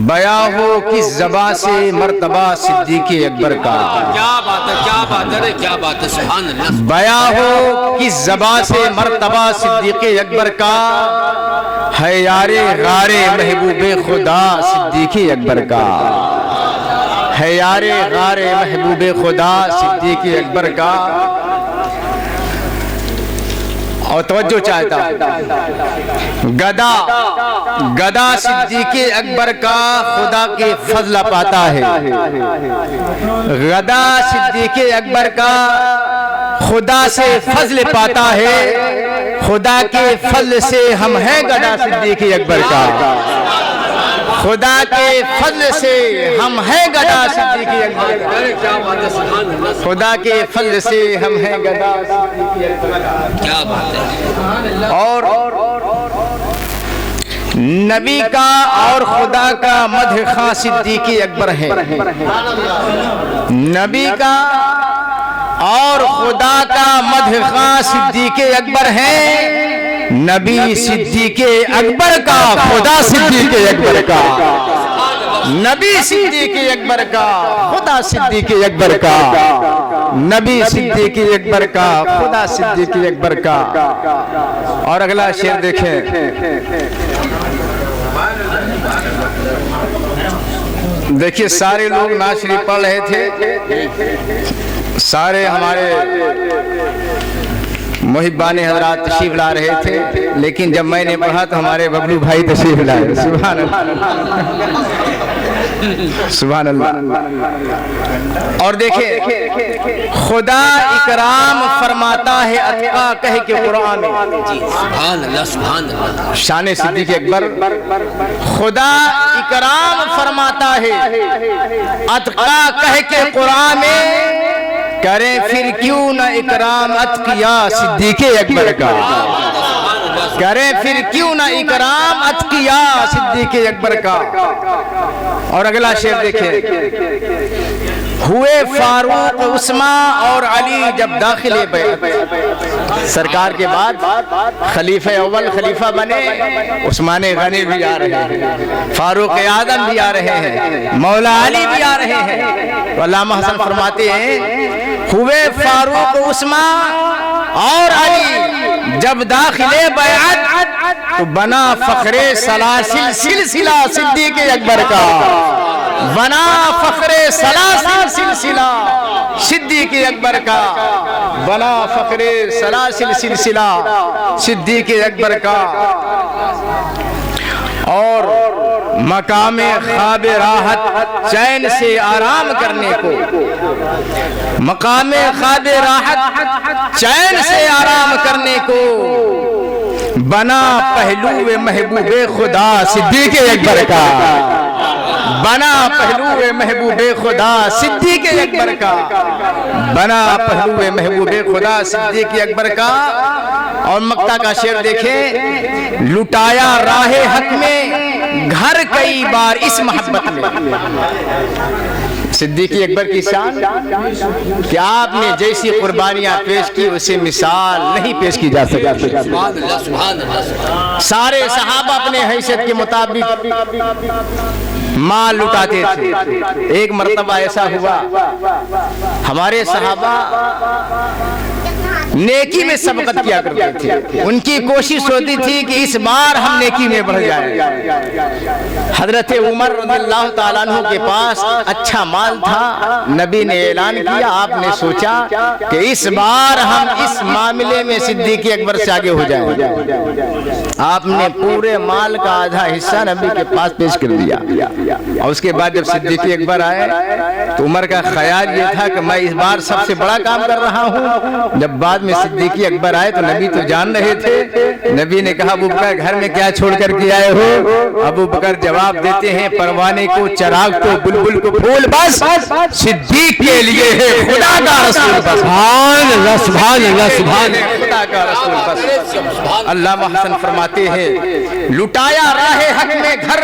बया हो किस ज़बां से मर्तबा सिद्दीक़ अकबर का। क्या बात है, क्या बात है, क्या बात है, सुभान अल्लाह। बया हो किस ज़बां से मर्तबा सिद्दीक़ अकबर का, है यारे गारे महबूबे खुदा सिद्दीक़ अकबर का, है यारे गारे महबूबे खुदा सिद्दीक़ अकबर का। और तवज्जो चाहता गदा गदा सिद्दीक़ अकबर का खुदा के फजल पाता है। गदा सिद्दीक़ अकबर का खुदा से फजल पाता है। खुदा के फजल से हम हैं गदा सिद्दीक़ अकबर का। खुदा के फजल से हम हैं गदा सिद्दीक़ अकबर का। खुदा के फजल से हम हैं गदा सिद्दीक़ अकबर का। क्या बात है। और नबी का और खुदा का मदह खां सिद्दीक़ अकबर है। नबी का और खुदा का मदह खां सिद्दीक़ अकबर है। नबी सिद्दीक़ अकबर का, खुदा सिद्दीक़ अकबर का। नबी सिद्दीक़ अकबर का, खुदा सिद्दीक़ अकबर का। नबी सिद्दीक़ अकबर का, खुदा सिद्दीक़ अकबर का। और अगला शेर देखें। देखिए सारे लोग नात शरीफ पढ़ रहे थे, सारे हमारे मुहिब्बाने हजरात तशरीफ ला रहे थे, लेकिन जब मैंने पढ़ा तो हमारे बबलू भाई तशरीफ लाए। सुभान अल्लाह, सुभान अल्लाह। और देखिए खुदा इकराम फरमाता है अतका कह के कुरान में। सुभान अल्लाह, सुभान अल्लाह। शान सिद्दीक़ अकबर खुदा इकराम फरमाता है अतका कह के कुरान में। करें फिर क्यों न इकराम अतकिया सिद्दीक़ अकबर का। करें फिर क्यों न इकराम अतकिया सिद्दीक़ अकबर का। और अगला शेर देखें। हुए फारूक उस्मा और अली जब दाखिले बैत। सरकार के बाद खलीफा अव्वल खलीफा बने, उस्मान गनी भी आ रहे हैं, फारूक आजम भी आ रहे हैं, मौला अली भी आ रहे हैं। अल्लामा हसन फरमाते हैं हुए फारूक उस्मा और अली जब दाखिले बैत तो बना फखरे सलासिल सिलसिला सिद्दीक़ अकबर का। बना फखरे सलासिल सिलसिला सिद्दीक़ अकबर का। बना फखरे सलासिल सिलसिला सिद्दीक़ अकबर का। और मकामे ख्वाब राहत चैन से आराम करने को, मकामे ख्वाब राहत चैन से आराम करने को बना पहलू महबूबे खुदा सिद्दीक़ अकबर का। बना पहलू महबूबे खुदा सिद्दीक़ अकबर का। बना पहलू महबूबे खुदा सिद्दीक़ अकबर का। और मक्ता का शेर देखें। लुटाया राहे हक में घर कई बार इस मोहब्बत में। सिद्दीक़ अकबर की शान कि आपने जैसी कुर्बानियां पेश की उसे मिसाल नहीं पेश की जा सकती। सारे सहाबा अपने हैसियत के मुताबिक माल लुटाते थे। एक मर्तबा ऐसा हुआ हमारे सहाबा नेकी में सबकत किया करते थे। उनकी कोशिश होती थी कि इस बार हम नेकी में बढ़ जाएं। हजरत उमर रज़ियल्लाहु ताला अन्हु के पास अच्छा माल था। नबी ने ऐलान किया, आपने सोचा कि इस बार हम इस मामले में सिद्दीक़ अकबर से आगे हो जाएं। आपने पूरे माल का आधा हिस्सा नबी के पास पेश कर दिया। और उसके बाद जब सिद्दीक़ अकबर आए तो उमर का ख्याल ये था कि मैं इस बार सबसे बड़ा काम कर रहा हूँ। जब बाद में सिद्दीक़ अकबर आए तो नबी तो जान रहे थे। नबी ने कहा अबू बकर घर में क्या छोड़ कर के आए हो। अबू बकर जवाब देते हैं परवाने को चराग तो बुलबुल को फूल बस सिद्दीक़ के लिए है खुदा का रसूल बस। सुभान अल्लाह, सुभान अल्लाह, सुभान खुदा का रसूल बस। अल्लामा हसन फरमाते हैं लुटाया राहे हक में घर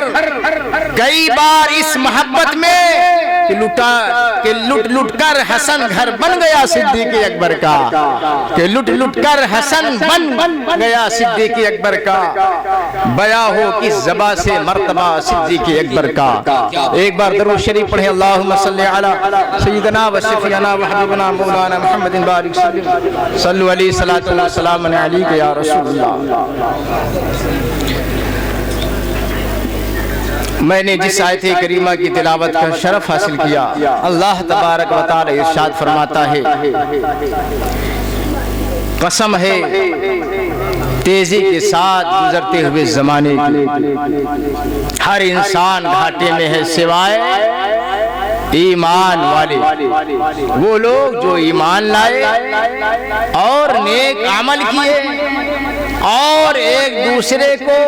कई बार इस मोहब्बत में। कि लुट लुट कर हसन घर बन गया सिद्दीक अकबर का, कि लुट लुट कर हसन बन गया सिद्दीक अकबर का, बया हो किस ज़बां से मर्तबा सिद्दीक अकबर का। एक बार दरूद शरीफ पढ़े, अल्लाहुम्मा सल्ली अला सय्यिदना व शफीअना व हबीबना मौलाना मुहम्मदिन बारिक सल्लल्लाहु अलैहि सलातु व सलाम अलैका या रसूलल्लाह। मैंने जिस आयत करीमा की तिलावत का शरफ हासिल किया, अल्लाह तबारक व तआला इरशाद फरमाता है, कसम है तेजी के साथ गुजरते हुए जमाने की, हर इंसान घाटे में है सिवाय ईमान वाले। वो लोग जो ईमान लाए और नेक अमल किए और एक दूसरे को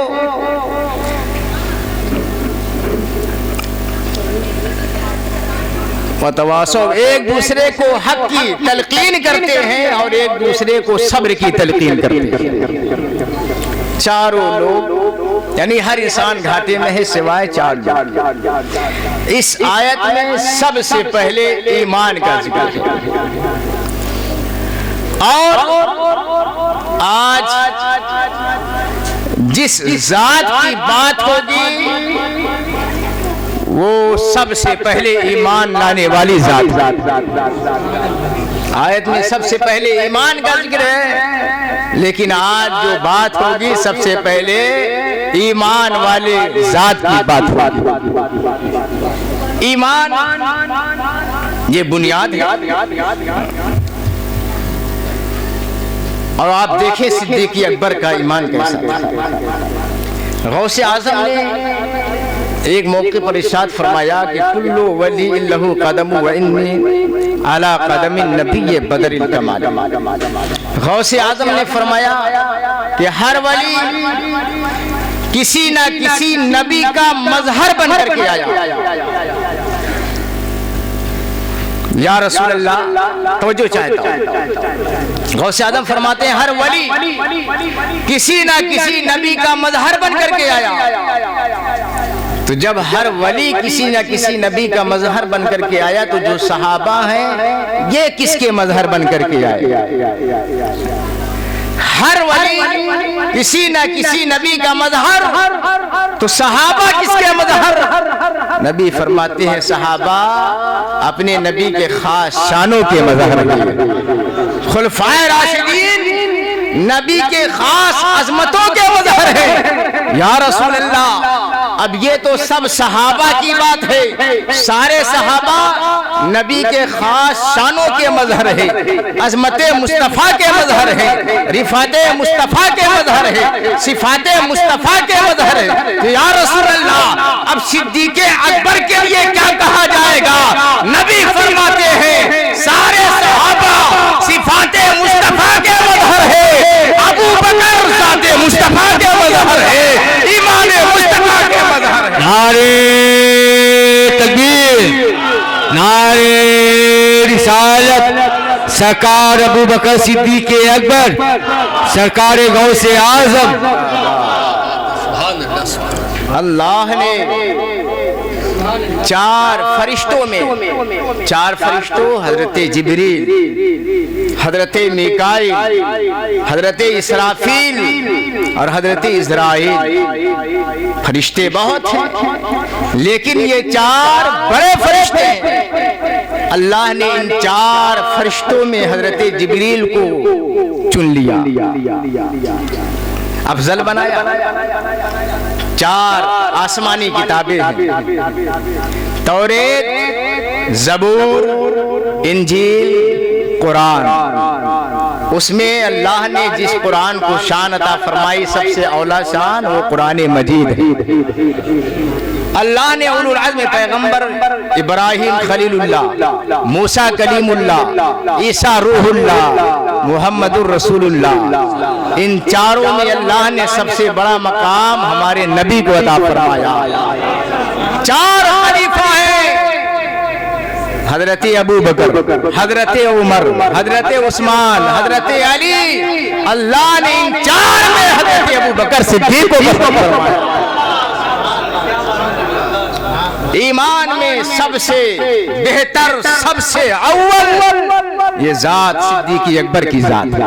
मतवासो, एक दूसरे को हक की तलकीन करते हैं और एक दूसरे को सब्र की तलकीन करते हैं। चारों लोग यानी हर इंसान घाटे में है सिवाय चार लोग। इस आयत में सबसे पहले ईमान का जिक्र है। और आज जिस जात की बात होगी वो सबसे पहले ईमान लाने वाली जात। आयत में सबसे पहले ईमान का जिक्र है, लेकिन आज जो बात होगी सबसे पहले ईमान वाले जात की बात होगी। ईमान ये बुनियाद है। और आप देखें सिद्दीक अकबर का ईमान कैसा। गौसे आजम ने एक मौके पर इरशाद फरमाया कि कुल्लु वली लहू कदम व इन्नी अला कदम नबी बदरिल कमाल। गौसे आजम ने फरमाया कि हर वली किसी ना किसी नबी का मजहर बनकर के आया। या रसूल अल्लाह, तवज्जो चाहता हूं। गौसे आजम फरमाते हैं हर वली किसी ना किसी नबी का मजहर बनकर के आया। तो जब हर वली किसी न किसी नबी का मजहर बनकर के आया, तो जो सहाबा हैं ये किसके मजहर बनकर के आए? हर वली किसी न किसी नबी का मजहर, तो सहाबा किसके मजहर? नबी फरमाते हैं सहाबा अपने नबी के खास शानों के मजहर हैं। खुलफाए राशिदीन नबी के खास अजमतों के मजहर हैं। या रसूल अल्लाह, अब ये तो सब सहाबा की बात है। सारे सहाबा नबी के खास शानों के मजहर है, अजमते मुस्तफ़ा के मजहर है, रिफाते मुस्तफ़ा के मजहर है, सिफाते मुस्तफ़ा के मजहर है। तो या रसूल अल्लाह, अब सिद्दीक़ अकबर के लिए क्या कहा जाएगा? नबी फरमाते हैं सारे सहाबा सिफाते मुस्तफ़ा के मजहर है, अबू बकर ज़ाते मुस्तफ़ा के मजहर है, ईमान मुस्तफ़ा के मजहर है। नारे तकबीर, नारे रिसालत, सरकार अबू बकर सिद्दीक़ अकबर, सरकार गौसे आज़म। अल्लाह ने चार फरिश्तों हजरत जिब्रील, हजरत मीकाईल, हजरत इसराफील और हजरत इज़राइल। फरिश्ते बहुत हैं, लेकिन ये चार बड़े फरिश्ते हैं। अल्लाह ने इन चार फरिश्तों में हजरत जिब्रील को चुन लिया, अफजल बनाया। चार आसमानी किताबें हैं, तौरेत, ज़बूर, इंजील, कुरान। उसमें अल्लाह ने जिस कुरान को शान अता फरमाई, सबसे औला शान वो कुरान मजीद है। अल्लाह ने उलुल अज़्म पैगंबर इब्राहिम खलीलुल्लाह, मूसा कलीमुल्लाह, ईसा रूहुल्लाह, मुहम्मदुर रसूलुल्लाह, इन चारों में अल्लाह ने सबसे बड़ा मकाम हमारे नबी को अता फरमाया। चार खलीफा हैं, हजरत अबू बकर, हजरत उमर, हजरत उस्मान, हजरत अली। अल्लाह ने इन चार में हजरत अबू बकर सिद्दीक़ को फरमाया। ईमान में सबसे बेहतर, सबसे अव्वल ये जात सिद्दीक़ अकबर की जात है।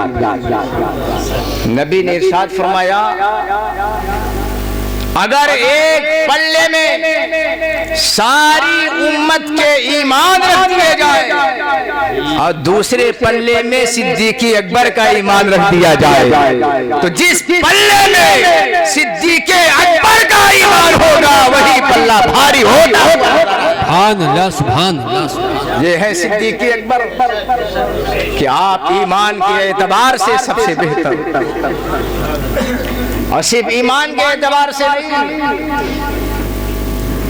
नबी ने इरशाद फरमाया, अगर एक पल्ले में सारी उम्मत के ईमान रख दिए जाए और दूसरे पल्ले में सिद्दीक़ अकबर का ईमान रख दिया जाए, तो जिस पल्ले में सिद्दीक़ अकबर का ईमान होगा वही पल्ला भारी होगा। सुभान अल्लाह, सुभान अल्लाह। ये है सिद्दीक़ अकबर कि आप ईमान के एतबार से सबसे बेहतर, और सिर्फ ईमान के एतबार से नहीं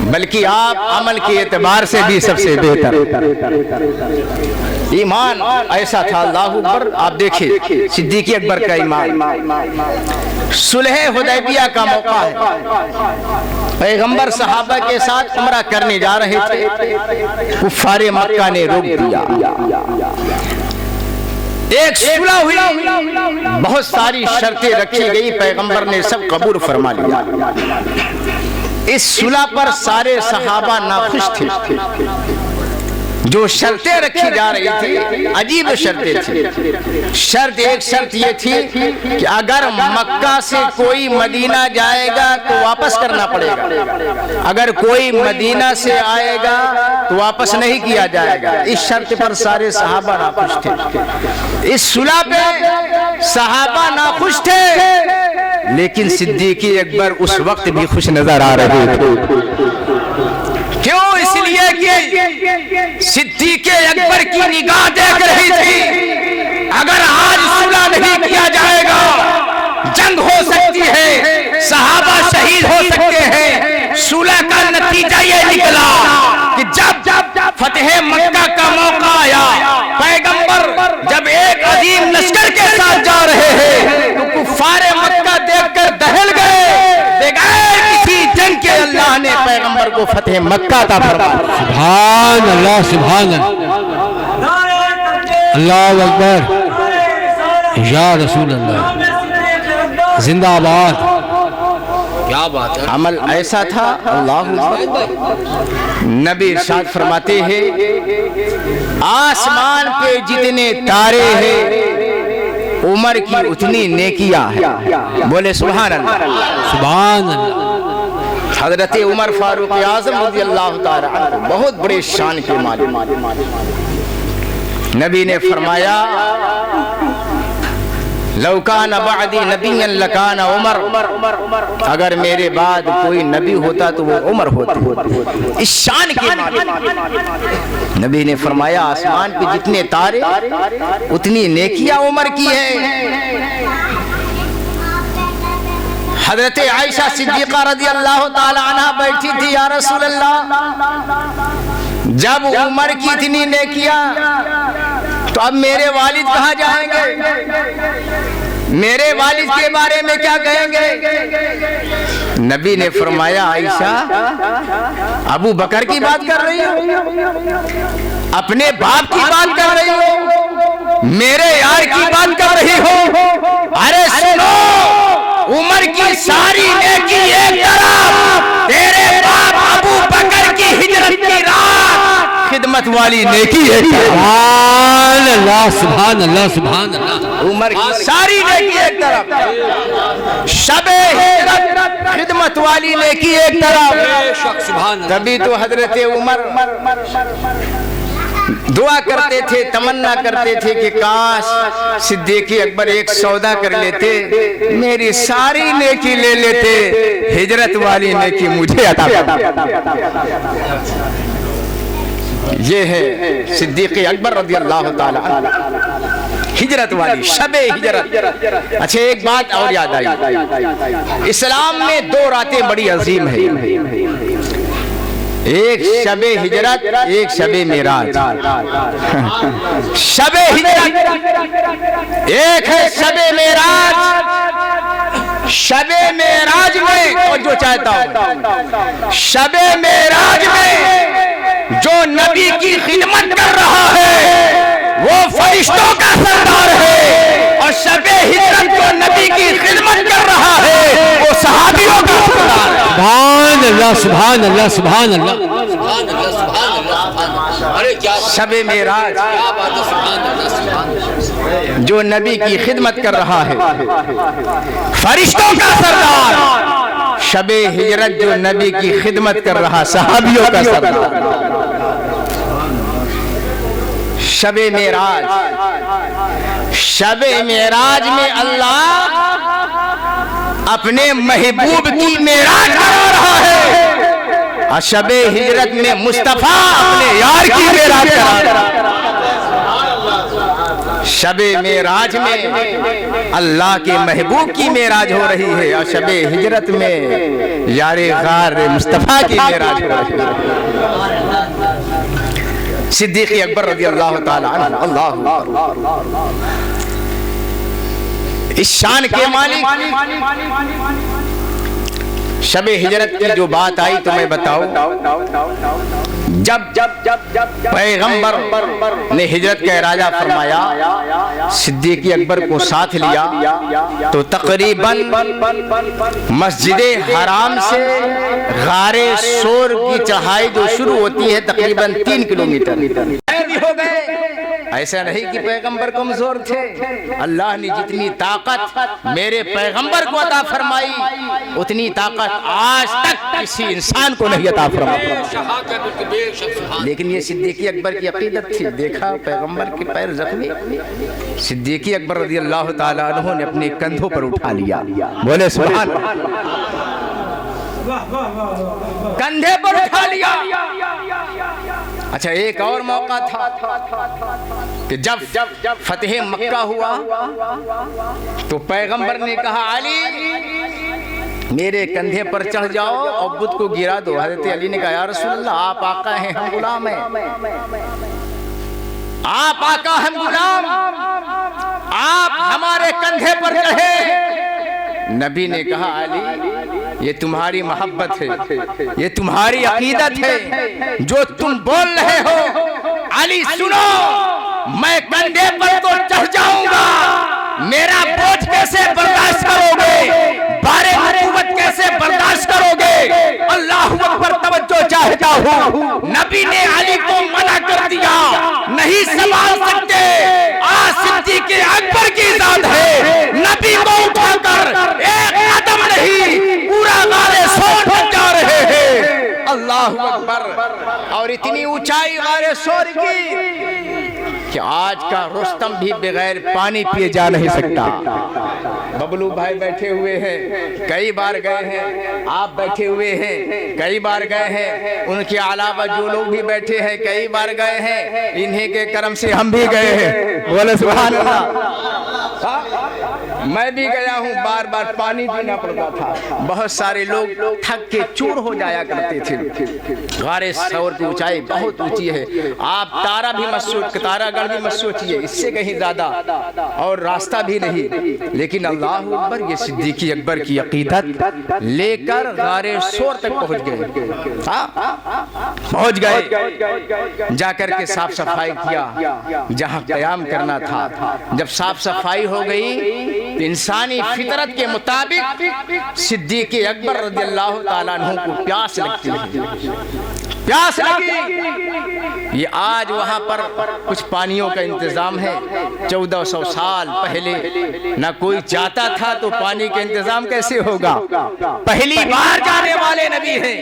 बल्कि आप अमल के एतबार से भी सबसे बेहतर। ईमान ऐसा था, अल्लाहु अकबर। आप देखिए सिद्दीक़ अकबर का ईमान। सुलह हुदैबिया का मौका है, पैगंबर सहाबा के साथ उम्रा करने जा रहे थे, कुफ्फारे मक्का ने रोक दिया। एक सुलह हुई, बहुत सारी शर्तें रखी गई, पैगंबर ने सब कबूल फरमा लिया। इस सुलह पर सारे सहाबा नाखुश थे। जो शर्तें रखी जा रही थी अजीब शर्तें थी। एक शर्त ये थी कि अगर मक्का से कोई मदीना जाएगा तो वापस करना पड़ेगा, अगर कोई मदीना से आएगा तो वापस नहीं किया जाएगा। इस शर्त पर सारे सहाबा नाखुश थे। इस सुलह पे सहाबा नाखुश थे, लेकिन सिद्दीक़ अकबर उस वक्त भी खुश नजर आ रहे थे। क्यों? इसलिए कि सिद्दीक़ अकबर की निगाह देख रही थी, अगर आज सुलह नहीं किया जाएगा जंग हो सकती है, सहाबा शहीद हो सकते हैं। सुलह का नतीजा ये निकला कि जब फतेह मक्का का मौका आया, पैगंबर जब एक अजीम लश्कर के साथ जा रहे हैं तो कुफ्फारे मक्का देखकर दहल गए। बगैर किसी जंग के अल्लाह ने पैगंबर को फतेह मक्का अता फरमाया। सुभान अल्लाह, सुभान अल्लाह अकबर, या रसूल अल्लाह, जिंदाबाद। क्या बात है। अमल ऐसा था, अल्लाह। नबी इरशाद फरमाते हैं, आसमान पे जितने तारे हैं उमर की उतनी नेकियां हैं। बोले सुभान अल्लाह, सुभान अल्लाह। हजरत उमर फारूक आज़म रज़ियल्लाहु ताला अन्हु बहुत बड़े शान के मालिक। नबी ने फरमाया, लौकान बअदी नबिय्यन लकान उमर, अगर मेरे बाद कोई नबी होता तो वो उमर होता। इस शान के मालिक नबी ने फरमाया, आसमान पे जितने तारे उतनी नेकियां उमर की है। हजरत आयशा सिद्दीक़ा रज़ियल्लाहु ताला अन्हा बैठी थी, या रसूल अल्लाह, जब उमर की इतनी नेकियां तो अब मेरे वालिद कहाँ जाएंगे, मेरे वालिद के बारे में क्या कहेंगे? नबी ने फरमाया, आयशा अबू बकर की बात कर रही हो, अपने बाप की बात कर रही हो, मेरे यार की बात कर रही हो? अरे सुनो, उमर की सारी नेकी एक तरफ, तेरे बाप अबू बकर की हिजरत की रात खिदमत वाली नेकी है। सुभान अल्लाह, सुभान अल्लाह, सुभान अल्लाह। उमर की सारी नेकी एक तरफ, शबे हिजरत खिदमत वाली नेकी एक तरफ। तभी तो हजरत उमर दुआ करते थे, तमन्ना करते थे कि काश सिद्दीक़ अकबर एक सौदा कर लेते, मेरी सारी नेकी ले लेते, हिजरत वाली नेकी मुझे अता फरमा। ये है सिद्दीक़ अकबर रज़ियल्लाहु ताला अन्हु, हिजरत वाली, शबे हिजरत। अच्छा, एक बात और याद आई, इस्लाम में दो रातें बड़ी अजीम है, एक शबे हिजरत, एक शबे मेराज। शबे हिजरत एक है, शबे मेराज। शबे मेराज में, और जो चाहता हूं, शबे मेराज में जो नबी की खिदमत कर रहा है वो फरिश्तों का सरदार है, और शबे हिजरत जो नबी की खिदमत कर रहा है वो सहाबियों का सरदार है। अल्लाह, सुभान अल्लाह, सुभान अल्लाह, सुभान अल्लाह, सुभान अल्लाह। अरे क्या शबे मेराज, क्या बात है, सुभान अल्लाह, सुभान अल्लाह। जो नबी की खिदमत कर रहा है, फरिश्तों का सरदार। शबे हिजरत जो नबी की खिदमत कर रहा, सहाबियों का सरदार। शबे मेराज, शबे मेराज में अल्लाह अपने महबूब की मेराज करा रहा है, और शबे हिजरत में मुस्तफा अपने यार की मेराज करा रहा है। शबे मेराज में अल्लाह के महबूब की मेराज हो रही है, और शबे हिजरत में यारे गार मुस्तफा की मेराज हो रही है। सिद्दीक़ अकबर रज़ी अल्लाह ताला अन्हु, अल्लाह इस शान के मालिक। शबे हिजरत की जो बात आई तो मैं बताऊं, जब पैगंबर ने हिजरत का इरादा फरमाया, सिद्दीक़ अकबर को साथ लिया, तो तकरीबन मस्जिदे हराम से गारे सोर की चढ़ाई जो शुरू होती है तकरीबन 3 किलोमीटर हो गए। ऐसा नहीं कि पैगंबर कमजोर थे, अल्लाह ने जितनी ताकत मेरे पैगंबर को अता फरमाई, उतनी ताकत आज तक किसी इंसान को नहीं अता फरमाई। लेकिन ये सिद्दीक़ अकबर की अकीदत थी। देखा पैगंबर के पैर जख्मी, सिद्दीक़ अकबर रज़ी अल्लाह ताला अन्हु ने अपने कंधों पर उठा लिया। बोले सुभान, कंधे पर उठा लिया। अच्छा, एक और मौका था कि जब फतेह मक्का हुआ तो पैगंबर ने कहा, अली मेरे कंधे पर चढ़ जाओ और बुत को गिरा दो। हज़रत अली ने कहा, या रसूल अल्लाह, आप आका हैं, हम गुलाम हैं। आप आका, हम गुलाम, आप हमारे कंधे पर चढ़े। नबी ने कहा, अली ये तुम्हारी मोहब्बत है, ये तुम्हारी अकीदत है जो तुम बोल रहे हो। अली सुनो, मैं कंधे पर तो चढ़ जाऊंगा, मेरा बोझ कैसे बर्दाश्त करोगे, बारे नबूवत कैसे बर्दाश्त करोगे। अल्लाह अकबर, तवज्जो चाहता हूँ। नबी ने अली को मना कर दिया, नहीं संभाल सकते, आज सिद्दीक़ अकबर की जात है। नबी को उठाकर एक कदम नहीं, पूरा गारे सोर तक जा रहे हैं। अल्लाह अकबर। और इतनी ऊंचाई गारे सोर की कि आज का रुस्तम भी बगैर पानी पिए जा नहीं सकता। बबलू भाई बैठे हुए हैं, कई बार गए हैं, आप बैठे हुए हैं, कई बार गए हैं, उनके अलावा जो लोग भी बैठे हैं कई बार गए हैं, इन्हीं के कर्म से हम भी गए हैं। बोले सुभान अल्लाह। मैं भी गया हूँ, बार बार पानी पीना पड़ता था। बहुत सारे लोग थक के चूर हो जाया करते थे। गारे सौर की ऊंचाई बहुत ऊंची है, आप तारा भी मत सोच, तारागढ़ भी मत सोचिए, इससे कहीं ज्यादा और रास्ता भी नहीं। लेकिन अल्लाह अकबर, ये सिद्दीक़ अकबर की अकीदत लेकर गारे सोर तक पहुंच गए। पहुंच गए, जाकर के साफ सफाई किया जहां क़याम करना था। जब साफ सफाई हो गई, इंसानी फितरत के मुताबिक सिद्दीक़ अकबर रज़ियल्लाहु ताला अन्हु को प्यास लगती है, प्यास लगी। ये आज वहां पर कुछ पानियों का इंतजाम है। 1400 साल पहले ना कोई जाता था तो पानी का इंतजाम कैसे होगा। पहली बार जाने वाले नबी हैं,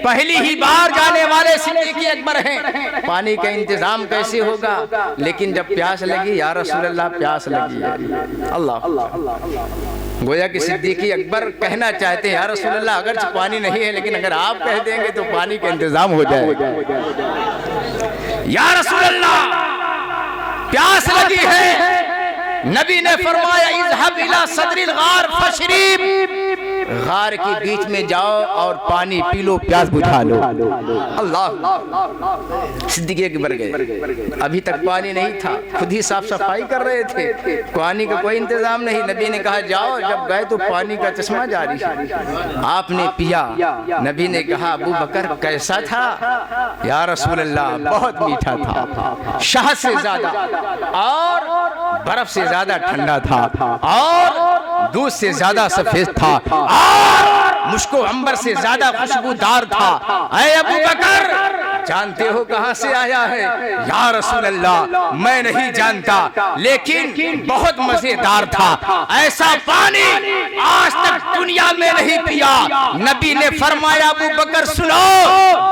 पहली ही बार जाने वाले सिद्दीक़ अकबर हैं, पानी का इंतजाम कैसे होगा। लेकिन जब प्यास लगी, या रसूल अल्लाह प्यास लगी है, अल्लाह गोया कि सिद्दीक़ अकबर कहना चाहते हैं, या रसूल अल्लाह अगर पानी नहीं है, लेकिन अगर आप कह देंगे तो पानी का इंतजाम हो जाएगा। या रसूल अल्लाह प्यास लगी है। नबी ने फरमाया, इज़हब इला सदरिल गार फशरीब, गार के बीच में जाओ और पानी पी लो, प्यास बुझा लो। अल्लाह। सिद्दीक़ अकबर गए, अभी तक पानी नहीं था, खुद ही साफ सफाई कर रहे थे, पानी का कोई इंतजाम नहीं। नबी ने कहा जाओ, जब गए तो पानी का चश्मा जारी है। आपने पिया, नबी ने कहा, अबू बकर कैसा था। या रसूल अल्लाह बहुत मीठा था, शहद से ज्यादा और बर्फ से ज्यादा ठंडा था और दूध से ज्यादा सफेद था और मुझको अंबर से ज्यादा खुशबूदार था। ऐ अबू बकर, जानते हो कहां से आया है? या रसूल अल्लाह, मैं नहीं जानता, लेकिन बहुत मजेदार था। ऐसा पानी आज तक दुनिया में नहीं पिया। नबी ने फरमाया, अबू बकर सुनो,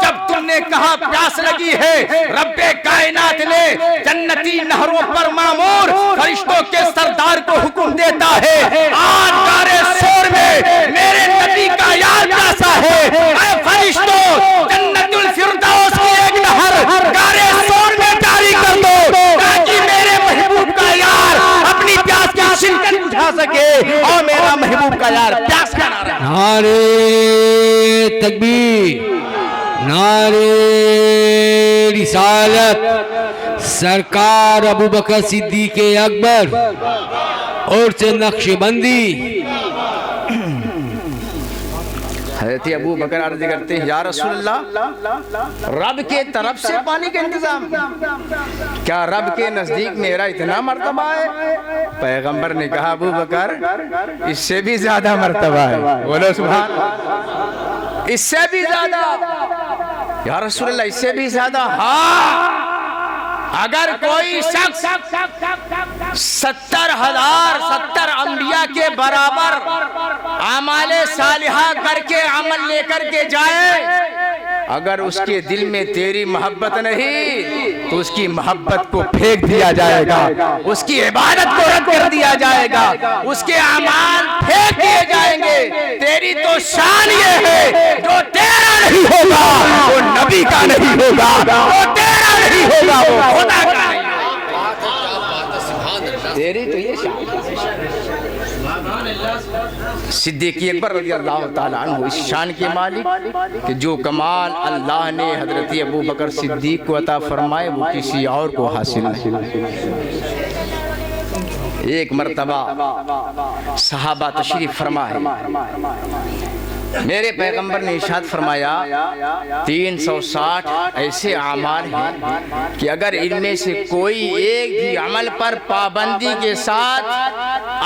जब तुमने कहा प्यास लगी है, रब्बे कायनात ने जन्नती नहरों पर मामूर फरिश्तों के सरदार को हुक्म देता है, आज गारे सोर में मेरे नबी का यार प्यासा है। ऐ फरिश्तों, जन्नतुल फिरदौस की एक नहर गारे सोर में जारी कर दो, ताकि मेरे महबूब का यार अपनी प्यास की शिद्दत बुझा सके और मेरा महबूब का यार प्यास का नारा। नारे तकबीर, नारे रिसालत। सरकार अबू बकर सिद्दीक़ अकबर और से नक्शबंदी। हज़रत अबू बकर अर्ज करते हैं, या रसूल अल्लाह, रब के तरफ से पानी का इंतजाम, क्या रब के नजदीक मेरा इतना मर्तबा है? पैगंबर ने कहा, अबू बकर, इससे भी ज्यादा मर्तबा है। बोलो सुभान अल्लाह। इससे भी ज्यादा? या रसूल अल्लाह, इससे भी ज्यादा? हाँ, अगर कोई शख्स 70,000 अंबिया के बराबर आमाले सालिहा करके अमल लेकर के जाए, अगर उसके दिल में तेरी मोहब्बत नहीं तो उसकी मोहब्बत को फेंक दिया जाएगा, उसकी इबादत को रद्द कर दिया जाएगा, उसके अमाल फेंक दिए जाएंगे। तेरी तो शान ये है, जो तेरा नहीं होगा वो नबी का नहीं होगा, वो तेरा नहीं होगा वो खुदा का नहीं होगा। तेरी तो ये शान। सिद्दीक़ अकबर रज़ियल्लाहु ताला अन्हु इस शान के मालिक कि जो कमाल अल्लाह ने हज़रत अबू बकर सिद्दीक़ को अता फरमाए वो किसी और को हासिल नहीं। एक मर्तबा सहाबा तशरीफ फरमा है, मेरे पैगंबर ने इरशाद फरमाया, 360 ऐसे अमाल हैं कि अगर इनमें से कोई एक भी अमल पर पाबंदी के साथ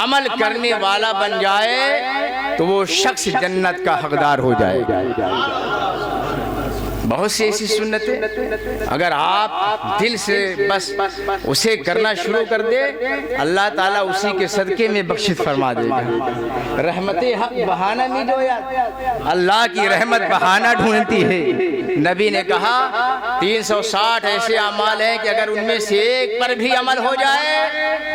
अमल करने वाला बन जाए तो वो शख्स जन्नत का हकदार हो जाएगा। बहुत सी ऐसी सुन्नतें अगर आप दिल से बस उसे करना शुरू कर दे, अल्लाह ताला उसी के सदके में बख्शिश फरमा देगा। रहमतें हक बहाना मिलो यार, अल्लाह की रहमत बहाना ढूंढती है। नबी ने कहा 360 ऐसे अमाल हैं कि अगर उनमें से एक पर भी अमल हो जाए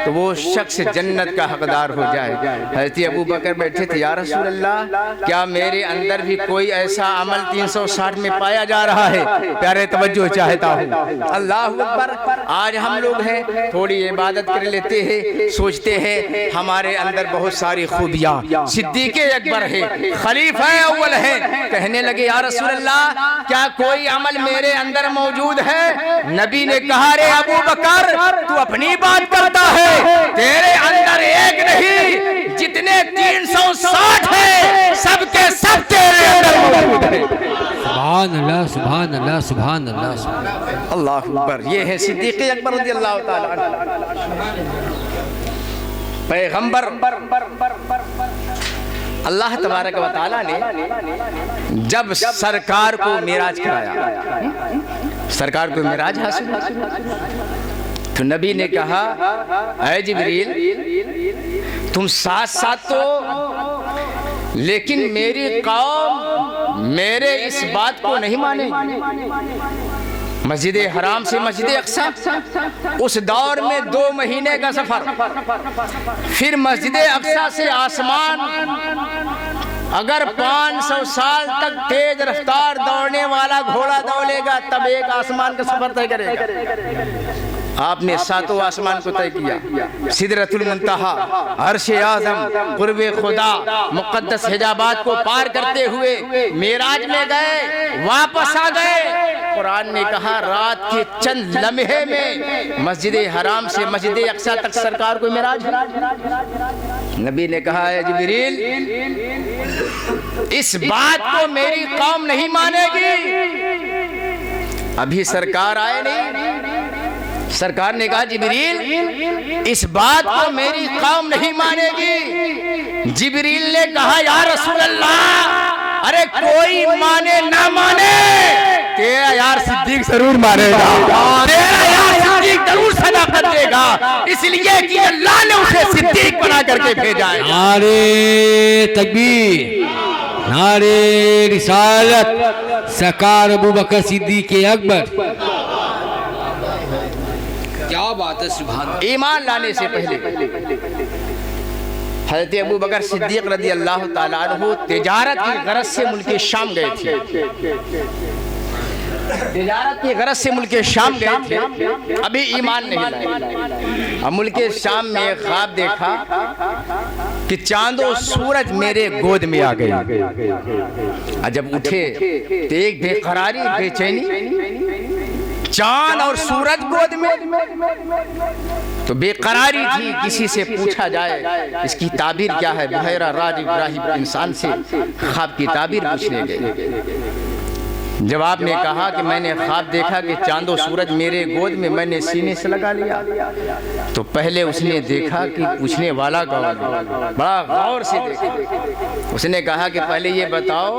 तो वो शख्स जन्नत का हकदार हो जाए। हज़रत अबू बकर बैठे थे, या रसूल अल्लाह, क्या मेरे अंदर भी कोई ऐसा अमल 360 में पाया जा रहा है? प्यारे तवज्जो चाहता हूँ। अल्लाह अकबर। आज हम लोग हैं, थोड़ी इबादत कर लेते हैं, सोचते हैं हमारे अंदर बहुत सारी खूबियाँ। सिद्दीक़ अकबर है, खलीफा अव्वल है, कहने लगे, या रसूल अल्लाह, क्या कोई अमल मेरे अंदर मौजूद है? नबी ने कहा, रे अबू बकर, तू अपनी बात करता है, तेरे अंदर एक नहीं जितने 360 है, सबके सब तेरे अंदर मौजूद है। सुभान अल्लाह, सुभान अल्लाह, सुभान अल्लाह, अल्लाह अकबर। ये है सिद्दीक़ अकबर रज़ियल्लाहु ताला अन्हु। पैगंबर अल्लाह तबारक व तआला ने जब सरकार को मिराज कराया, सरकार को मिराज हासिल, तो नबी ने कहा, ऐ जिब्रील, तुम साथ साथ तो, लेकिन मेरी कौम मेरे इस बात को नहीं मानेगी। मस्जिद हराम से मस्जिद अक्सा उस दौर में 2 महीने का सफर, फिर मस्जिद अक्सा से आसमान अगर 500 साल तक तेज रफ्तार दौड़ने वाला घोड़ा दौड़ेगा तब एक आसमान का सफर तय करेगा। आपने 7 आसमान को तय किया, सिदरतुल मुंतहा, अर्श आज़म, कुर्बे खुदा, मुक़द्दस हिजाबात को पार करते हुए मेराज में गए, वापस आ गए। कुरान ने कहा रात के चंद लम्हे में मस्जिद हराम से मस्जिद अक्सा तक सरकार को मेराज है। नबी ने कहा, है जिब्रील, इस बात को मेरी कौम नहीं मानेगी। अभी सरकार आए नहीं, सरकार ने कहा, जिब्रील, इस बात को मेरी कौम नहीं मानेगी। जिब्रील ने कहा, या रसूल अल्लाह, अरे कोई माने ना माने, तेरा यार सिद्दीक जरूर मानेगा, तेरा यार सिद्दीक जरूर सदाकत देगा, इसलिए कि अल्लाह ने उसे सिद्दीक बना करके भेजा है। नारे तकबीर, नारे रिसालत, सरकार अबू बकर सिद्दीक अकबर। क्या बात है, सुभान। ईमान लाने से पहले हज़रत अबू बकर सिद्दीक रज़ी अल्लाह ताला अन्हु तिजारत की गरज से मुल्क शाम गए थे, तिजारत की गरज से मुल्क शाम गए थे, अभी ईमान नहीं लाए। अब मुल्क शाम में एक ख्वाब देखा कि चांदो सूरज मेरे गोद में आ गए। जब उठे तो एक बेकरारी बेचैनी, चांद और सूरज गोद में, तो बेकरारी थी। किसी से पूछा जाए इसकी ताबीर क्या है, बुहैरा राज इब्राहिम इंसान से ख्वाब की ताबीर पूछने गए। जवाब में कहा कि मैंने ख्वाब देखा कि चांदो सूरज मेरे गोद में, मैंने सीने से लगा लिया। तो पहले उसने देखा कि पूछने वाला कौन है, बड़ा गौर से देखा। उसने कहा कि पहले ये बताओ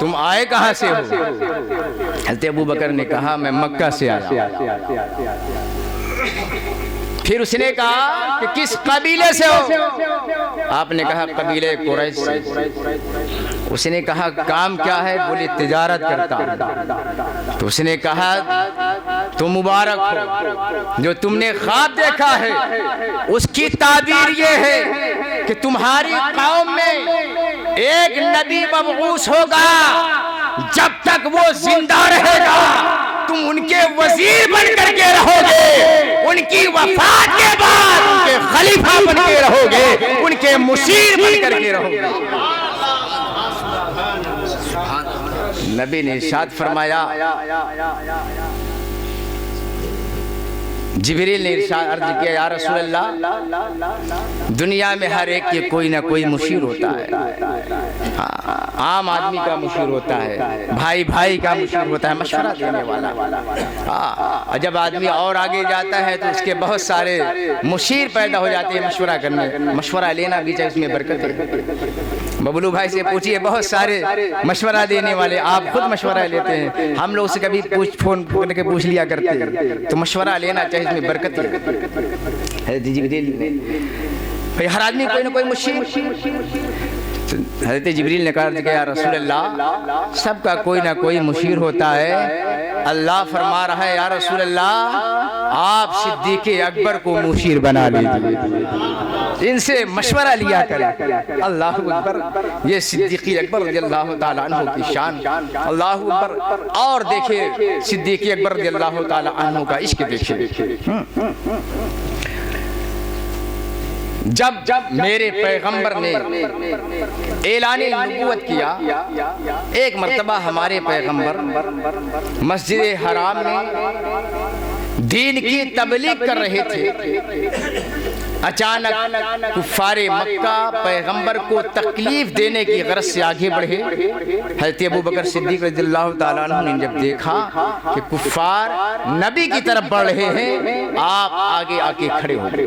तुम आए कहाँ से हो। हज़रत अबू बकर ने कहा मैं मक्का से आया। फिर उसने कहा कि किस कबीले से हो। आपने कहा कबीले कुरैश से। उसने कहा काम क्या है, बोले तिजारत करता हूं। तो उसने कहा तुम मुबारक हो, जो तुमने ख्वाब देखा है उसकी ताबीर ये है कि तुम्हारी कौम में एक नबी मबऊस होगा, जब तक वो जिंदा रहेगा तुम उनके वजीर बन करके रहोगे, उनकी वफात के बाद उनके खलीफा बन के रहोगे, उनके मुशीर बन करके रहोगे। नबी ने इरशाद फरमाया, जिब्रील ने इरशाद अर्ज किया या रसूल अल्लाह, दुनिया में हर एक के कोई ना कोई मुशीर होता है। आम आदमी का मुशीर होता है, भाई भाई का मुशीर होता है, मशवरा देने वाला। जब आदमी और आगे जाता है तो उसके बहुत सारे मुशीर पैदा हो जाते हैं मशवरा करने, मशवरा लेना भी चाहिए, उसमें बरकत है। बबलू भाई से पूछिए, बहुत सारे मशवरा देने वाले, आप खुद मशवरा लेते हैं, हम लोग से कभी फोन करके पूछ लिया करते हैं, तो मशवरा लेना चाहिए, इसमें बरकत है। भाई हर आदमी कोई ना कोई मुशीर। हज़रत जिब्रील ने कहा या रसूल अल्लाह, सबका कोई ना कोई मुशीर होता है। अल्लाह फरमा रहा है या रसूल अल्लाह, आप सिद्दीक़ अकबर को मुशीर बना लीजिए, इनसे मशवरा लिया करें। अल्लाह अकबर, ये सिद्दीक़ अकबर रज़ियल्लाहु ताला अन्हु की शान, अल्लाह अकबर। और देखिए सिद्दीक़ अकबर रज़ियल्लाहु ताला अन्हु का इश्क देखिए। जब मेरे पैगंबर ने ऐलान नबूवत किया, एक मर्तबा हमारे पैगंबर मस्जिद हराम में दीन की तबलीग कर रहे थे। अचानक कुफ्फारे मक्का पैगंबर को तकलीफ देने की गरज से आगे बढ़े। हज़रत अबू बकर सिद्दीक रज़ियल्लाहु ताला अन्हु ने जब देखा कि कुफ्फार नबी की तरफ बढ़ रहे हैं, आप आगे आके खड़े हो गए।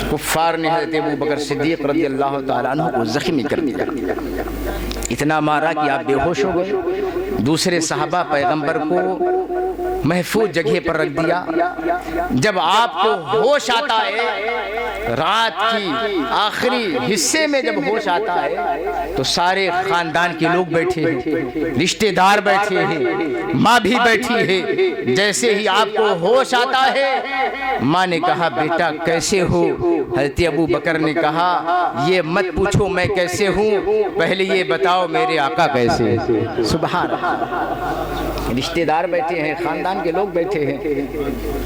कुफ्फार ने हज़रत अबू बकर सिद्दीक रज़ियल्लाहु ताला अन्हु को ज़ख्मी कर दिया, इतना मारा कि आप बेहोश हो गए। दूसरे सहाबा पैगंबर को महफूज जगह पर रख दिया। जब आपको होश आता है, रात की आखिरी हिस्से में जब होश आता है, तो सारे खानदान के लोग बैठे हैं, रिश्तेदार बैठे हैं, माँ भी बैठी है। जैसे ही आपको होश आता है, माँ ने कहा बेटा कैसे हो। हज़रत अबू बकर ने कहा ये मत पूछो मैं कैसे हूँ, पहले ये बताओ मेरे आका कैसे हैं। सुभान अल्लाह। रिश्तेदार बैठे हैं, खानदान के लोग बैठे हैं,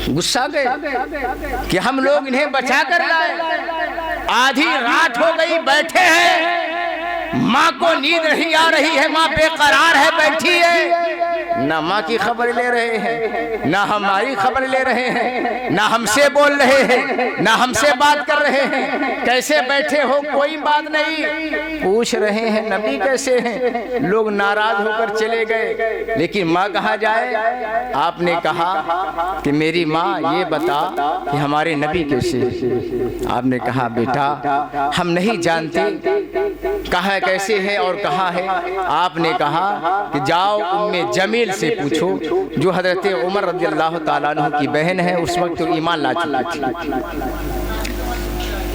गुस्सा गए कि हम लोग इन्हें बचा कर लाए। आधी रात हो गई, बैठे हैं, माँ को नींद नहीं आ रही है, माँ बेकरार है, बैठी है। ना माँ की खबर ले रहे हैं, ना हमारी खबर ले रहे हैं, ना हमसे बोल रहे हैं, ना हमसे बात कर रहे हैं। कैसे बैठे हो कोई बात नहीं, पूछ रहे हैं नबी कैसे हैं। लोग नाराज होकर चले गए। लेकिन माँ कहा जाए, आपने कहा कि मेरी माँ ये बता कि हमारे नबी कैसे। आपने कहा बेटा हम नहीं जानते कहाँ कैसे है और कहाँ है। आपने कहा कि जाओ उम्मे जमील से पूछो, जो हजरत उमर रज़ियल्लाहु ताला अन्हु की बहन है, उस वक्त तो ईमान ला चुकी थी।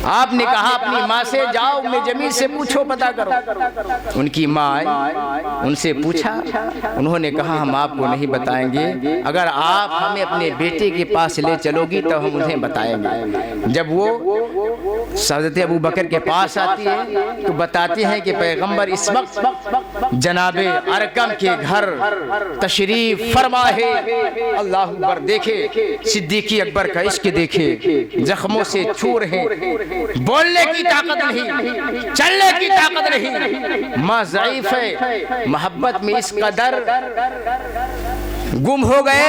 आपने कहा अपनी माँ से जाओ उम्मे जमील से पूछो, पता करो। उनकी माँ आई, उनसे पूछा, उन्होंने कहा हम आपको नहीं बताएंगे, अगर आप हमें अपने बेटे के पास ले चलोगी तब हम उन्हें बताएंगे। जब वो हज़रत अबू बकर के पास आती है तो बताती हैं कि पैगंबर इस वक्त जनाबे अरकम के घर तशरीफ फरमा है। अल्लाह अकबर, देखे सिद्दीकी अकबर का इश्क, देखे जख्मों से चूर हैं, बोलने की ताकत नहीं, चलने की ताकत नहीं, माँ ज़ईफ है। मोहब्बत में इस कदर गुम हो गए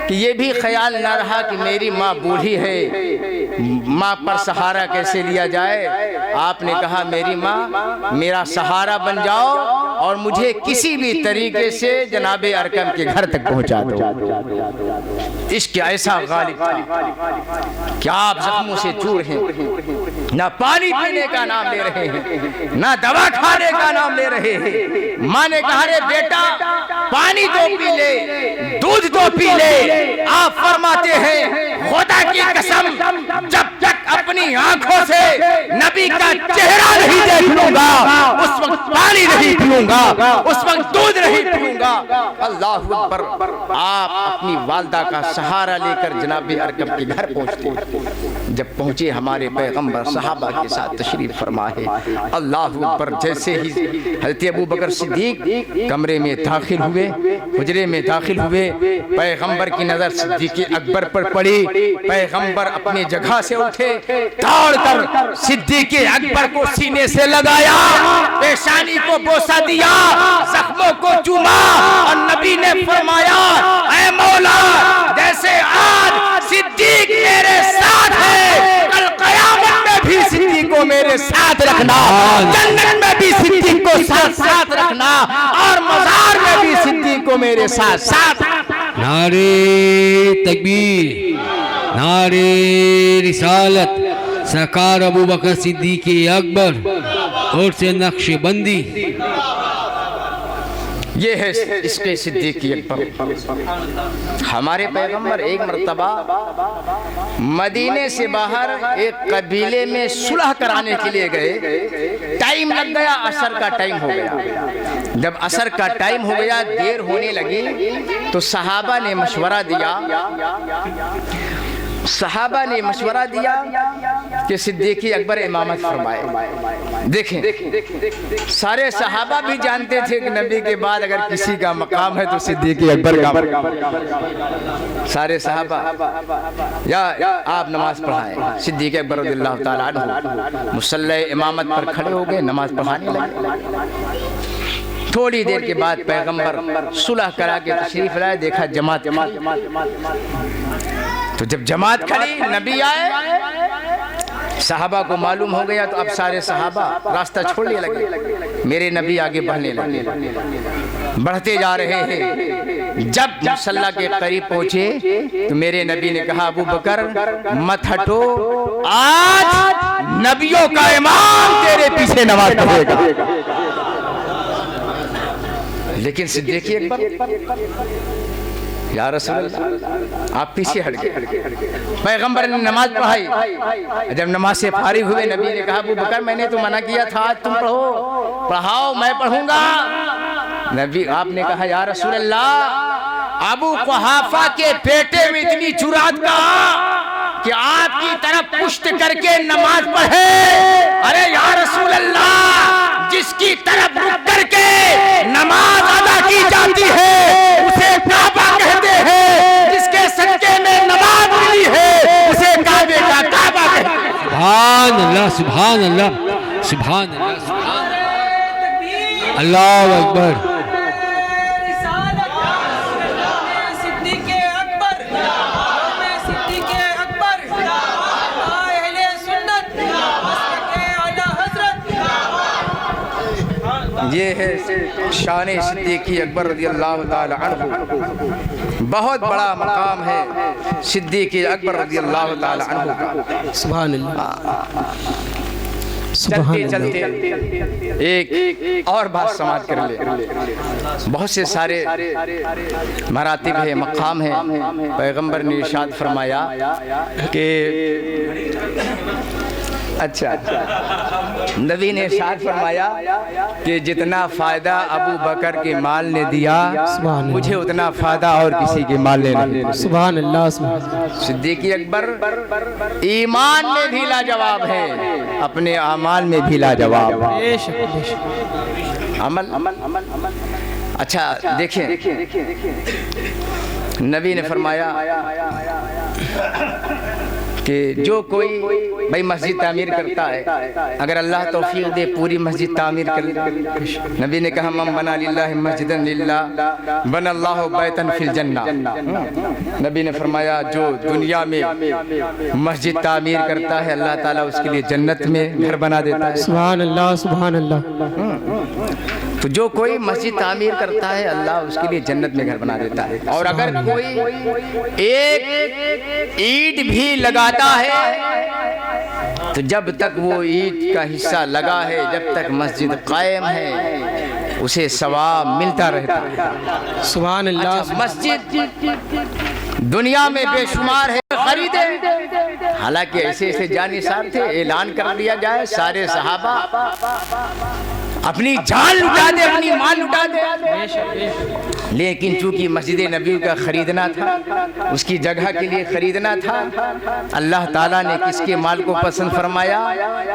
कि ये भी ख्याल ना रहा कि मेरी माँ बूढ़ी है, माँ पर सहारा कैसे लिया जाए। आपने कहा मेरी माँ मेरा सहारा बन जाओ और मुझे किसी भी तरीके से जनाबे अरकम के घर तक पहुँचा दो। इश्क ऐसा गालिब था कि आप जख्मों से चूर हैं, ना पानी पीने का नाम ले रहे हैं, ना दवा खाने का नाम ले रहे हैं। माँ ने कहा रे बेटा पानी तो पी ले, दूध तो पी ले। आप फरमाते हैं खुदा की कसम जब तक अपनी आंखों से नबी का चेहरा नहीं देख लूंगा उस वक्त पानी नहीं पीऊंगा, उस वक्त दूध नहीं पीऊंगा। अल्लाह अकबर। आप अपनी वालदा का सहारा लेकर जनाबे अरकम के घर पहुंचते। जब पहुंचे हमारे पैगंबर सहाबा के साथ तशरीफ फरमा है। अल्लाह अकबर। जैसे ही हज़रत अबू बकर सिद्दीक कमरे में दाखिल हुए, हुजरे में दाखिल हुए, पैगंबर की नजर सिद्दीक अकबर पर पड़ी। पैगंबर अपनी जगह से उठे, दौड़कर सिद्दीक अकबर को सीने से लगाया, पेशानी को बोसा दिया, जख्मों को चूमा और नबी ने फरमाया ऐ मौला जैसे आज सिद्दीक मेरे साथ है, कल क़यामत में भी सिद्दीक को मेरे साथ रखना, जन्नत में भी सिद्दीक को साथ साथ रखना और मज़ार में भी सिद्दीक को मेरे साथ साथ। नारे तकबीर, नारे रिसालत। सरकार अबू बकर सिद्दीक अकबर और से नक्शबंदी। ये है इसके सिद्दीकी अकबर। हमारे पैगंबर एक मर्तबा मदीने से बाहर एक कबीले में सुलह कराने के लिए गए। टाइम लग गया, असर का टाइम हो गया। जब असर का टाइम हो गया, देर होने लगी, तो सहाबा ने मशवरा दिया कि सिद्दीकी अकबर इमामत फरमाए। देखें सारे सहाबा भी जानते थे कि नबी के बाद अगर किसी का मकाम है तो सिद्दीकी अकबर का। सारे सहाबा या आप नमाज पढ़ाएं। सिद्दीक अकबर रज़ियल्लाहु ताला अन्हु मुसल्ले इमामत पर खड़े हो गए, नमाज पढ़ाने लगे। थोड़ी देर के बाद पैगंबर सुलह करा के तशरीफ लाए, देखा जमात। तो जब जमात खड़ी, नबी आए, सहाबा को मालूम हो गया, तो अब सारे सहाबा रास्ता छोड़ने लगे, मेरे नबी आगे बढ़ने लगे, बढ़ते जा रहे हैं। जब मुसल्ला के करीब पहुंचे तो मेरे नबी ने कहा अबू बकर मत हटो, आज नबियों का इमाम तेरे पीछे नमाज पढ़ेगा। लेकिन सिद्दीक अकबर या रसूल अल्लाह आप पीछे हट गए। पैगंबर ने नमाज पढ़ाई। जब नमाज से फारिग हुए, नबी ने कहा अबू बकर मैंने तो मना किया था, आज तुम पढ़ाओ मैं पढ़ूंगा। नबी आपने कहा या रसूल अल्लाह अबू कुहाफा के बेटे में इतनी जुरात कहाँ कि आपकी तरफ पुष्ट करके नमाज पढ़े। अरे या रसूल अल्लाह जिसकी तरफ रुक करके नमाज अदा की जाती है उसे काबा कहते हैं, जिसके सदके में नमाज मिली है उसे काबे का काबा कहते हैं। सुभान अल्लाह, सुभान अल्लाह, सुभान अल्लाह, सुभान अल्लाह, अल्लाह अकबर। ये है शान सिद्दीकी अकबर रज़ियल्लाहु ताला अन्हु। बहुत बड़ा मकाम है सिद्दीकी अकबर रज़ियल्लाहु ताला अन्हु का। सुभान अल्लाह। चलते चलते एक और बात समाप्त कर ले। बहुत से सारे मरातिब है, मकाम है। पैगंबर ने इरशाद फरमाया कि अच्छा नबी ने इरशाद फरमाया कि जितना फ़ायदा अबू बकर के माल ने दिया मुझे उतना फ़ायदा और किसी के माल ने नहीं दिया। सुभान अल्लाह। सिद्दीकी अकबर ईमान में भी लाजवाब है, अपने अमाल में भी लाजवाब है। अमल अच्छा देखें, नबी ने फरमाया कि जो कोई भाई मस्जिद तामीर करता है, अगर अल्लाह तौफीक दे पूरी मस्जिद तामीर कर। नबी ने कहा मम बना लिल्लाहि मस्जिदन लिल्लाह बनल्लाहु बैतन फिल जन्नह। नबी ने फरमाया जो दुनिया में मस्जिद तामीर करता है अल्लाह ताला उसके लिए जन्नत में घर बना देता है। सुभान अल्लाह, सुभान अल्लाह। तो जो कोई मस्जिद तामीर करता है अल्लाह उसके लिए जन्नत में घर बना देता है। और अगर कोई एक ईंट भी लगाता है तो जब तक वो ईंट का हिस्सा लगा है, जब तक मस्जिद कायम है, उसे सवाब मिलता रहता है। सुभान अल्लाह। अच्छा, मस्जिद दुनिया में बेशुमार है, खरीदे। हालांकि ऐसे ऐसे जानिसाब थे, ऐलान कर दिया जाए सारे सहाबा अपनी जान लुटा दे, अपनी माल लुटा दे, लेकिन चूंकि मस्जिद नबी का खरीदना था, उसकी जगह के लिए खरीदना था, अल्लाह ताला ने किसके माल को पसंद फरमाया?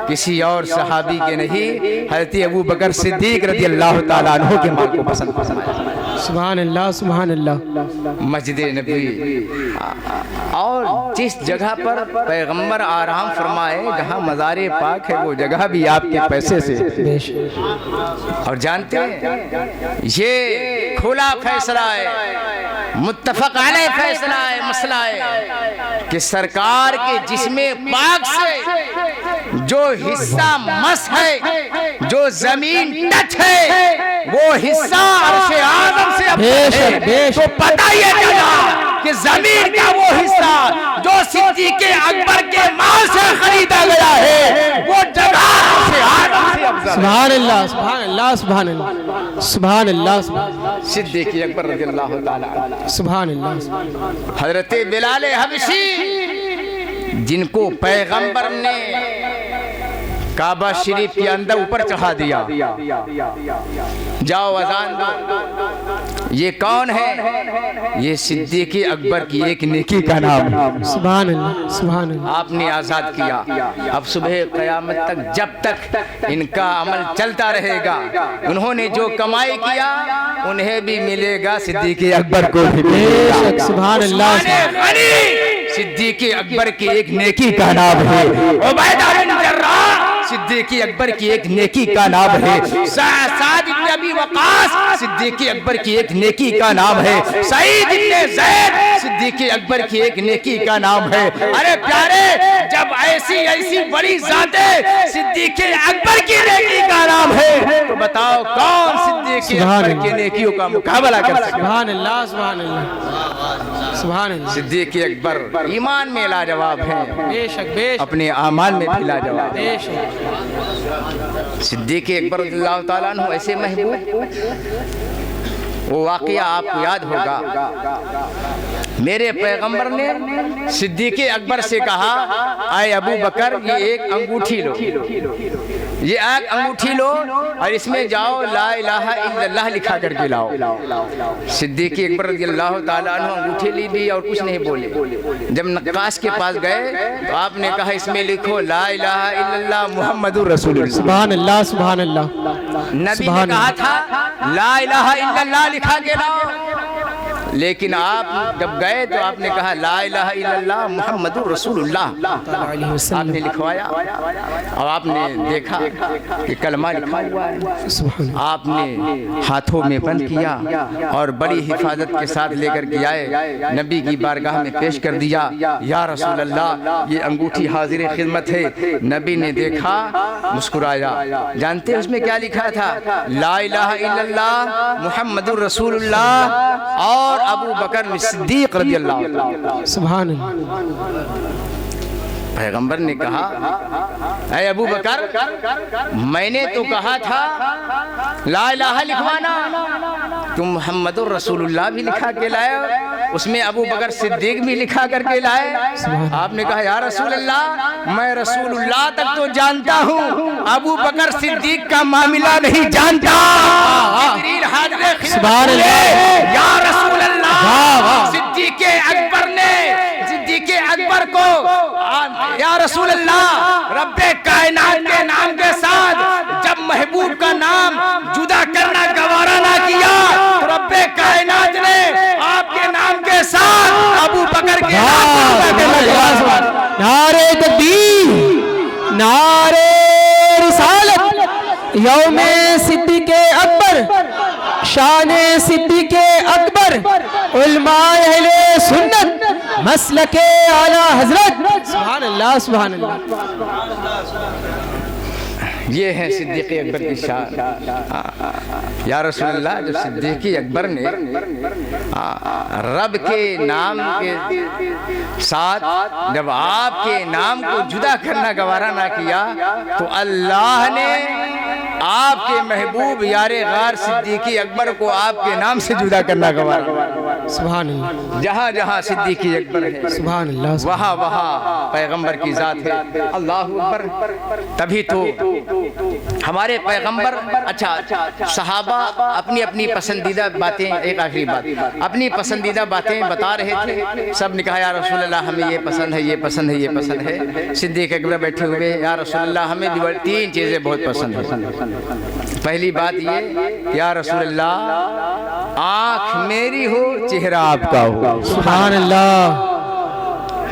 किसी और सहाबी के नहीं, हज़रत अबू बकर सिद्दीक रज़ियल्लाहु ताला अन्हु के माल को पसंद फरमाया। सुभान अल्लाह, सुभान अल्लाह। मस्जिद नबी और जिस जगह पर पैगंबर आराम फरमाए, जहाँ मज़ार पाक है, वो जगह भी आपके पैसे से। और जानते हैं ये खुला फैसला है, मुत्तफक अलैह फैसला है, मसला है कि सरकार के जिस्मे पाक से जो हिस्सा मस है, जो जमीन टच है, वो हिस्सा अर्शे आज़म से अफजल है। तो पता ये चला कि जमीन का वो हिस्सा जो सिद्दीक़ अकबर के माल से खरीदा गया है, वो जगह अर्शे आज़म से अफजल है। सुभान अल्लाह, सुभान अल्लाह, सुभान अल्लाह, सुभान अल्लाह। सिद्दीक़ अकबर रज़ियल्लाहु ताला सुभान अल्लाह। हज़रत बिलाल हबशी जिनको पैगंबर ने काबा शरीफ के अंदर ऊपर चढ़ा दिया, जाओ अजान दो। ये कौन है? ये सिद्दीक़ अकबर की एक नेकी का नाम है। सुभान अल्लाह, सुभान अल्लाह। आपने आज़ाद किया। अब सुबह क़यामत तक जब तक इनका अमल चलता रहेगा, उन्होंने जो कमाई किया उन्हें भी मिलेगा, सिद्दीक़ अकबर को भी मिलेगा। सुभान अल्लाह। सिद्दीक़ अकबर की एक नेकी का नाम है। उबैदा बिन जर्राह सिद्दीक़ अकबर की एक नेकी का नाम है। साद इब्न अबी वक़ास सिद्दीक़ अकबर की एक नेकी का नाम है। सईद इब्न ज़ैद सिद्दीक़ अकबर की एक नेकी का नाम है। अरे प्यारे, जब ऐसी ऐसी बड़ी ज़ातें सिद्दीक़ अकबर की नेकी का नाम है, तो बताओ कौन सिद्दीक़ अकबर की नेकियों का मुकाबला कर सकता है? सुभान अल्लाह, सुभान अल्लाह, सुभान अल्लाह। सिद्दीक़ अकबर ईमान में लाजवाब है, बेशक बेशक, अपने आमाल में भी लाजवाब है। बेशक। सिद्दीक़ अकबर रज़ियल्लाहु ताला अन्हु ऐसे महबूब, वो वाक़या आपको याद होगा। मेरे पैगंबर ने सिद्दीक़ अकबर से कहा, आए अबू बकर, ये एक अंगूठी लो, ये एक अंगूठी लो और इसमें जाओ ला इलाहा इल्लल्लाह लिखा करके लाओ। सिद्दीक़ अकबर रज़ियल्लाहु ताला अन्हु अंगूठी ली दी और कुछ नहीं बोले। जब नक्काश के पास गए तो आपने कहा इसमें लिखो ला इलाहा इल्लल्लाह मुहम्मदुर रसूलुल्लाह। सुभान अल्लाह, सुभान अल्लाह। नबी ने कहा था ला इलाहा इल्लल्लाह लिखा के लाओ। लेकिन आप जब गए तो आपने कहा ला इलाहा इल्लल्लाह मुहम्मदुर रसूलुल्लाह, आपने लिखवाया और आपने देखा कि कलमा लिखा हुआ है, आपने हाथों में बंद किया और बड़ी हिफाजत के साथ लेकर के आए, नबी की बारगाह में पेश कर दिया। या रसूल अल्लाह, ये अंगूठी हाजिर खिदमत है। नबी ने देखा, मुस्कुराया। जानते उसमें क्या लिखा था? ला इलाहा इल्लल्लाह मुहम्मदुर रसूलुल्लाह और अबू बकर सिद्दीक रज़ियल्लाहु अन्हु। सुभान अल्लाह। पैगंबर ने कहा, ऐ अबू बकर, मैंने तो कहा था ला इलाहा लिखवाना, तुम मुहम्मदुर रसूलुल्लाह भी लिखा के लाए, उसमें अबू बकर सिद्दीक भी लिखा करके लाए। आपने कहा या रसूल अल्लाह, मैं रसूलुल्लाह तक तो जानता हूँ, अबू बकर सिद्दीक का मामला नहीं जानता। या रसूल अल्लाह, सिद्दीक अकबर ने सिद्दीक अकबर को या रसूल अल्लाह रब्बे कायनात के नाम के साथ जब महबूब का नाम जुदा करना गवारा ना किया, तो रब्बे कायनात ने आपके नाम के साथ अबू बकर के नारे तकबीर, नारे रिसालत, यौमे सिद्दीक़े अकबर, शाने सिद्दीक़े अकबर, उलमाए अहले सुन्नत, मसलके आला हजरत। सुभान अल्लाह, सुभान अल्लाह। ये है सिद्दीक़ अकबर की शान। या रसूल अल्लाह, जब सिद्दीक़ अकबर ने रब के नाम के साथ जब आपके नाम को जुदा करना गवारा ना किया, तो अल्लाह ने आपके महबूब यारे गार सिद्दीक़ अकबर को आपके नाम से जुदा करना गवारा। सुभान अल्लाह। जहाँ जहाँ सिद्दीक़ अकबर है, सुभान अल्लाह, वहाँ वहाँ पैगंबर की जात है। अल्लाह अकबर। तभी तो हमारे पैगंबर, अच्छा सहाबा अपनी अपनी पसंदीदा बातें, एक आखिरी बात, अपनी पसंदीदा बातें बता रहे थे। सब ने कहा या रसूल अल्लाह, हमें ये पसंद है, ये पसंद है, ये पसंद है। सिद्दीक़ अकबर बैठे हुए, या रसूल अल्लाह, हमें भी 3 चीज़ें बहुत पसंद है। पहली बात ये, या रसूल अल्लाह, आँख मेरी हो, चेहरा आपका हो। सुभान अल्लाह।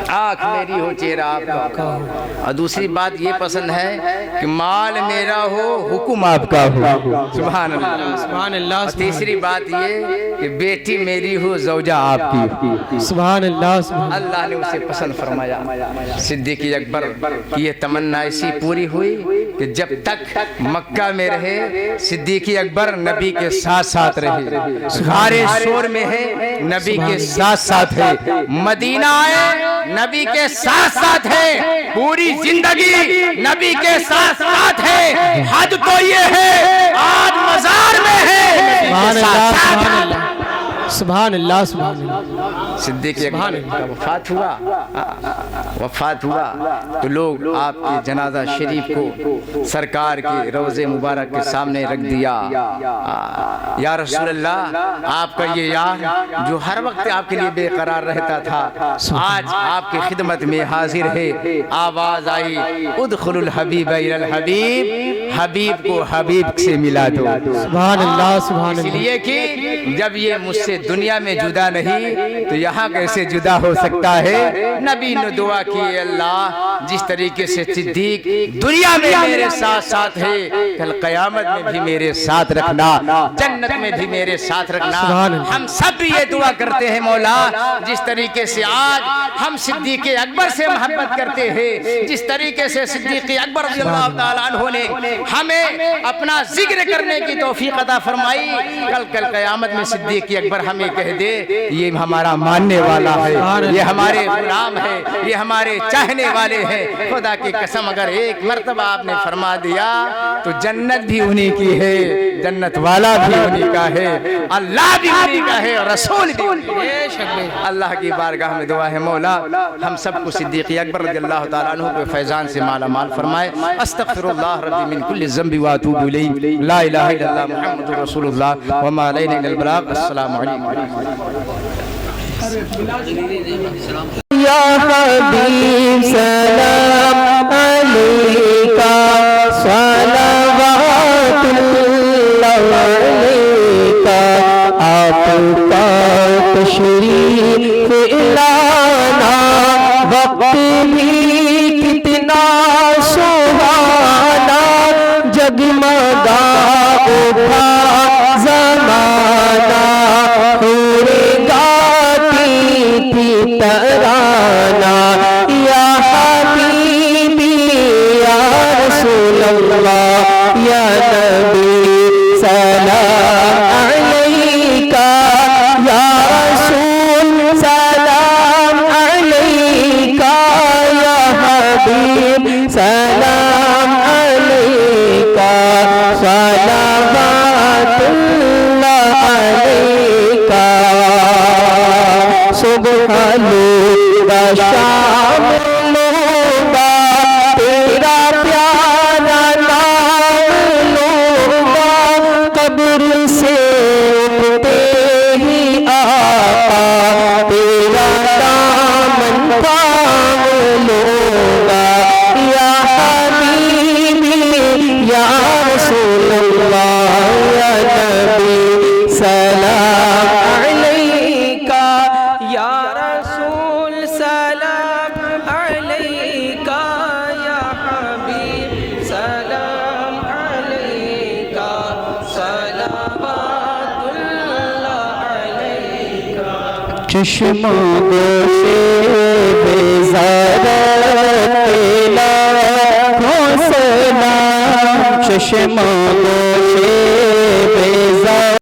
आँख मेरी हो, चेहरा आपका हो। और दूसरी बात ये पसंद है कि माल मेरा हो, हुक्म आपका हो। सुभान अल्लाह, सुभान अल्लाह। और तीसरी बात ये कि बेटी मेरी हो, ज़ौजा आपकी। सुभान अल्लाह। अल्लाह ने उसे पसंद फरमाया। सिद्दीक़ अकबर की ये तमन्ना ऐसी पूरी हुई कि जब तक मक्का में रहे, सिद्दीक़ अकबर नबी के साथ साथ रहे, गारे शोर में है, नबी के साथ साथ है, मदीना आए, नबी के साथ साथ है, पूरी जिंदगी नबी के साथ साथ है। हद तो ये है, आज मजार में है। सुभान अल्लाह, सुभान अल्लाह, सुभान अल्लाह, सुभान अल्लाह। सिद्दीक़ अकबर का वफात हुआ तो लोग आपके जनाजा शरीफ को सरकार के रोज़े मुबारक के सामने रख दिया। या रसूल अल्लाह, आपका ये यार जो हर वक्त आपके लिए बेकरार रहता था, आज आपकी खिदमत में हाजिर है। आवाज़ आई, उदखुलुल हबीब इलल हबीब, हबीब को हबीब से मिला दो। सुभान अल्लाह, सुभान अल्लाह। इसलिए कि जब ये मुझसे दुनिया में जुदा नहीं, तो यहाँ कैसे जुदा हो सकता है। नबी ने दुआ की, अल्लाह जिस तरीके से सिद्दीक दुनिया में मेरे साथ साथ है, कल क़यामत में भी मेरे साथ रखना, जन्नत में भी मेरे साथ रखना। हम सब भी ये दुआ करते हैं, मौला जिस तरीके से आज हम सिद्दीक अकबर से मोहब्बत करते हैं, जिस तरीके से सिद्दीक अकबर रज़ियल्लाहु ताला अन्हु ने हमें अपना जिक्र करने की तौफीक अता फरमाई, कल क़यामत में सिद्दीक अकबर हमें कह दे ये हमारा मानने वाला है, ये हमारे गुलाम है, ये हमारे चाहने वाले हैं। खुदा की कसम, अगर एक मर्तबा आपने फरमा दिया तो जन्नत भी उन्हीं की है, जन्नत वाला भी उन्हीं का है, अल्लाह भी उन्हीं का है, और रसूल भी उन्हीं का है। अल्लाह की बारगाह में दुआ है, मौला हम सबको सिद्दीक अकबर रज़ियल्लाहु ताला अन्हु के फैजान से माला माल फरमाए। अस्तगफिरुल्लाह रब्बी मिन कुल्लि ज़ंबि व अतूबु इलैहि, ला इलाहा इल्लल्लाह मुहम्मदुर रसूलुल्लाह व मा अलैना इल्लल बलाग। अस्सलामु अलैकुम। या हबीब सलाम अलैका, सलावतुल्लाह अलैका, आपका तशरीफ लाना, वक्त भी कितना सुहाना, जगमगा उठा ज़माना, पूरे गाती थी तराना, या हबीबी या रसूल अल्लाह, या नबी सलाम अलैका, या रसूल सलाम अलैका, या हबीब सलाम अलैका, सलावतुल्लाह अलैका। सुबह लूगा शाम लूगा, तेरा प्यारा नाम लूगा, कब्र से उठते ही आका तेरा दामन थाम लूंगा, या हबीबी या रसूल अल्लाह, या नबी सलाम अलैका, या रसूल सलाम अलैका, या हबीब सलाम अलैका, सलावतुल्लाह अलैका। चश्मा गोशे बेज़ारत तेला घोंसला, चश्मा गोशे बेज़ारत